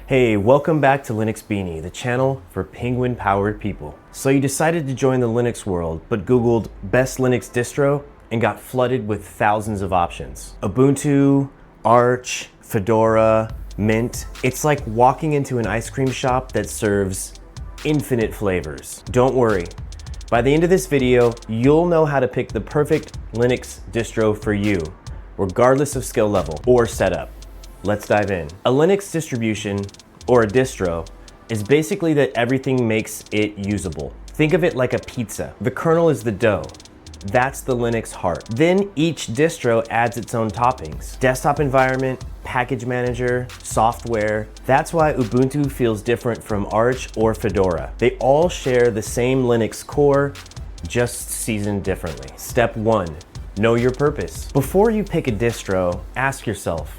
Hey, welcome back to Linux Beanie, the channel for penguin-powered people. So you decided to join the Linux world, but Googled best Linux distro and got flooded with thousands of options. Ubuntu, Arch, Fedora, Mint. It's like walking into an ice cream shop that serves infinite flavors. Don't worry. By the end of this video, you'll know how to pick the perfect Linux distro for you, regardless of skill level or setup. Let's dive in. A Linux distribution, or a distro, is basically that everything makes it usable. Think of it like a pizza. The kernel is the dough. That's the Linux heart. Then each distro adds its own toppings. Desktop environment, package manager, software. That's why Ubuntu feels different from Arch or Fedora. They all share the same Linux core, just seasoned differently. Step 1, know your purpose. Before you pick a distro, ask yourself,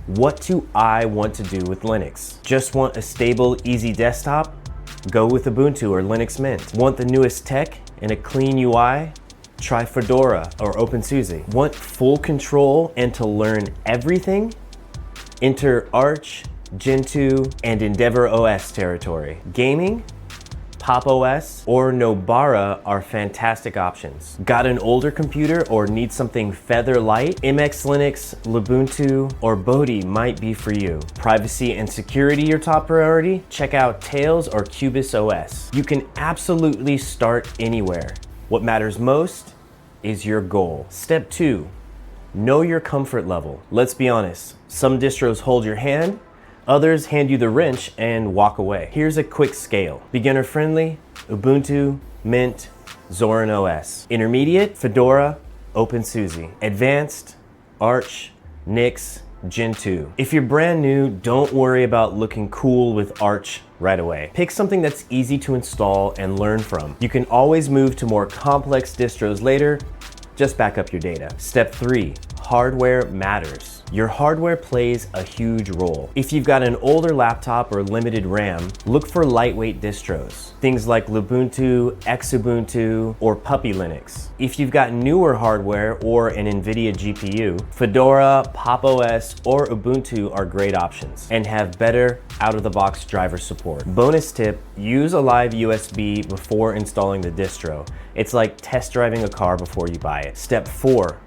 what do I want to do with Linux? Just want a stable, easy desktop? Go with Ubuntu or Linux Mint. Want the newest tech and a clean UI? Try Fedora or OpenSUSE. Want full control and to learn everything? Enter Arch, Gentoo, and EndeavourOS territory. Gaming? PopOS or Nobara are fantastic options. Got an older computer or need something feather light? MX Linux, Ubuntu, or Bodhi might be for you. Privacy and security your top priority? Check out Tails or Qubes OS. You can absolutely start anywhere. What matters most is your goal. Step 2, know your comfort level. Let's be honest, some distros hold your hand, others hand you the wrench and walk away. Here's a quick scale. Beginner friendly, Ubuntu, Mint, Zorin OS. Intermediate, Fedora, OpenSUSE. Advanced, Arch, Nix, Gentoo. If you're brand new, don't worry about looking cool with Arch right away. Pick something that's easy to install and learn from. You can always move to more complex distros later. Just back up your data. Step 3, hardware matters. Your hardware plays a huge role. If you've got an older laptop or limited RAM, look for lightweight distros. Things like Ubuntu, Xubuntu, or Puppy Linux. If you've got newer hardware or an NVIDIA GPU, Fedora, PopOS, or Ubuntu are great options and have better out-of-the-box driver support. Bonus tip, use a live USB before installing the distro. It's like test driving a car before you buy it. Step 4,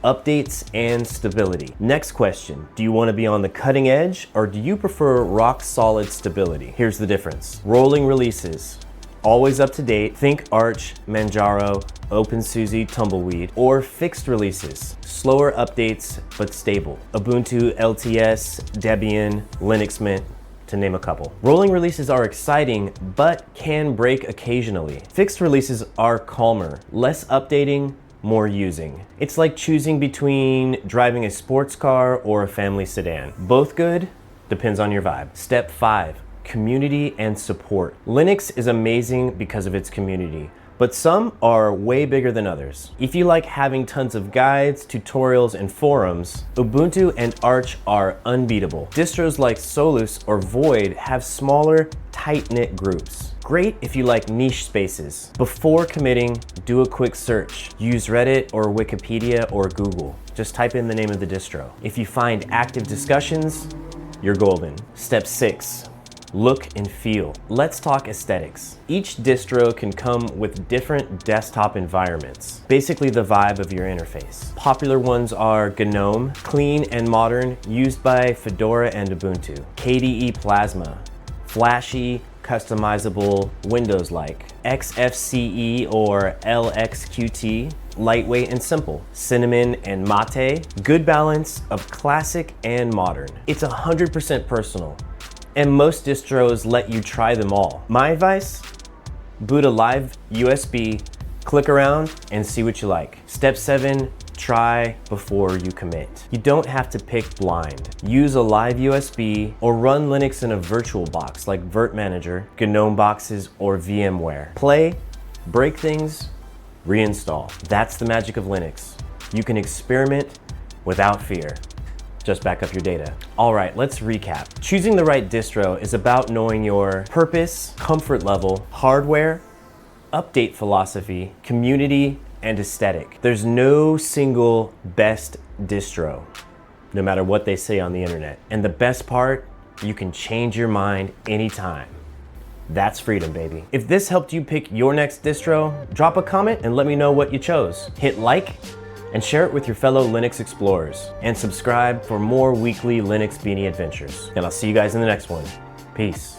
updates and stability. Next question, do you want to be on the cutting edge or do you prefer rock solid stability? Here's the difference. Rolling releases, always up to date. Think Arch, Manjaro, OpenSUSE, Tumbleweed. Or fixed releases, slower updates but stable. Ubuntu, LTS, Debian, Linux Mint, to name a couple. Rolling releases are exciting but can break occasionally. Fixed releases are calmer, less updating, more using. It's like choosing between driving a sports car or a family sedan. Both good, depends on your vibe. Step 5, community and support. Linux is amazing because of its community, but some are way bigger than others. If you like having tons of guides, tutorials, and forums, Ubuntu and Arch are unbeatable. Distros like Solus or Void have smaller, tight-knit groups. Great if you like niche spaces. Before committing, do a quick search. Use Reddit or Wikipedia or Google. Just type in the name of the distro. If you find active discussions, you're golden. Step 6, look and feel. Let's talk aesthetics. Each distro can come with different desktop environments, basically the vibe of your interface. Popular ones are GNOME, clean and modern, used by Fedora and Ubuntu. KDE Plasma, flashy, customizable, Windows-like. XFCE or LXQT, lightweight and simple. Cinnamon and Mate, good balance of classic and modern. It's 100% personal, and most distros let you try them all. My advice, boot a live USB, click around, and see what you like. Step 7, try before you commit. You don't have to pick blind. Use a live USB or run Linux in a virtual box like Virt Manager, GNOME boxes, or VMware. Play, break things, reinstall. That's the magic of Linux. You can experiment without fear. Just back up your data. All right, let's recap. Choosing the right distro is about knowing your purpose, comfort level, hardware, update philosophy, community, and aesthetic. There's no single best distro, no matter what they say on the internet. And the best part, you can change your mind anytime. That's freedom, baby. If this helped you pick your next distro, drop a comment and let me know what you chose. Hit like and share it with your fellow Linux explorers. And subscribe for more weekly Linux Beanie adventures. And I'll see you guys in the next one. Peace.